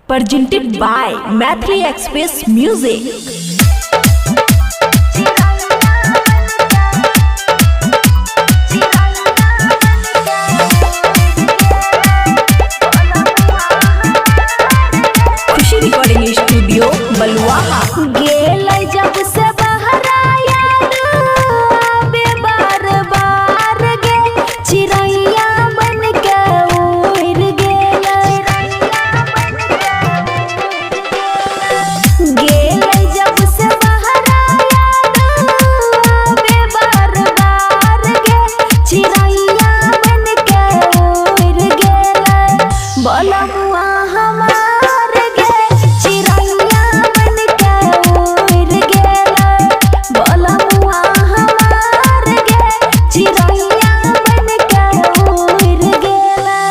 presented by Mathri Express Music. Khushi recording studio Baluaha. गेलै जब से बहरा याद आवे बार बार गे, चिड़ैया बन के उड़ गेलै। गेलै जब से बहरा याद आवे बार बार गे, चिड़ैया बन के उड़ गेलै। बलमुआ हमार गे, चिड़ैया बन के उड़ गेलै। बलमुआ हमार गे, चिड़ैया बन के उड़ गेलै।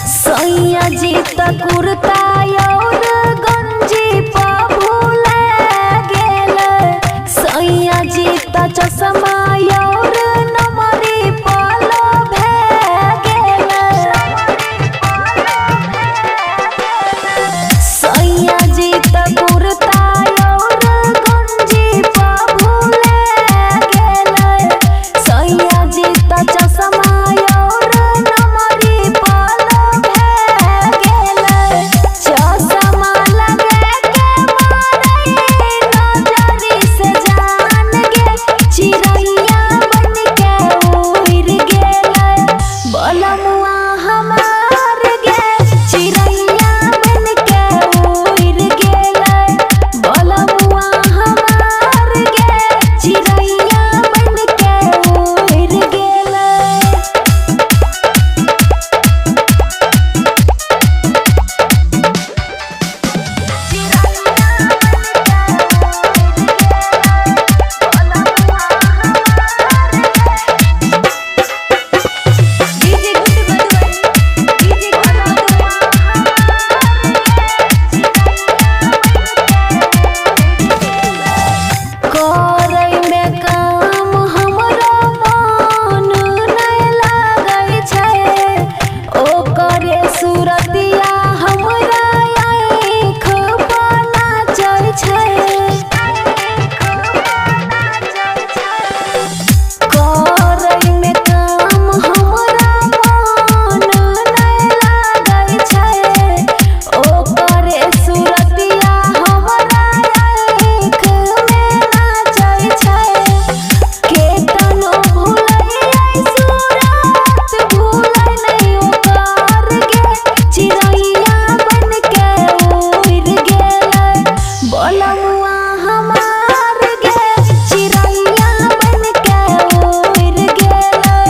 सैया जी त कुर्ता और गंजी प भूले गेलै। सैया जी त चश्मा और नमरी प लोभे गेलै। सैया जी त कुर्ता और गंजी प भूले गेलै। सैया जी त चश्मा और नमरी प लोभे गेलै। चश्मा लगे के मारे नजरी से जान गे, चिड़ैया बन के उड़ गेलै। बलमुआ हमार गे, चिड़ैया बन के उड़ गेलै। बलमुआ हमार गे, चिड़ैया बन के उड़ गेलै। करै में काम हमरा मन नै लागै छै, ओकरे सूरतिया हमरा आँख पर नाचै छै। करै में काम हमरा मन नै लागै छै, ओकरे सूरतिया हमरा आँख में नाचै छै। केतनो भूलै सूरत भूलै नै ओकर गे, चिड़ैया बन के उड़ गेलै। बलमुआ हमार गे, चिड़ैया बन के उड़ गेलै।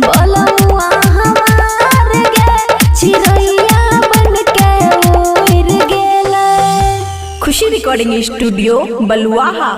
बलमुआ हमार गे, चिड़ैया बन के उड़ गेलै। खुशी रिकॉर्डिंग स्टूडियो बलुआहा।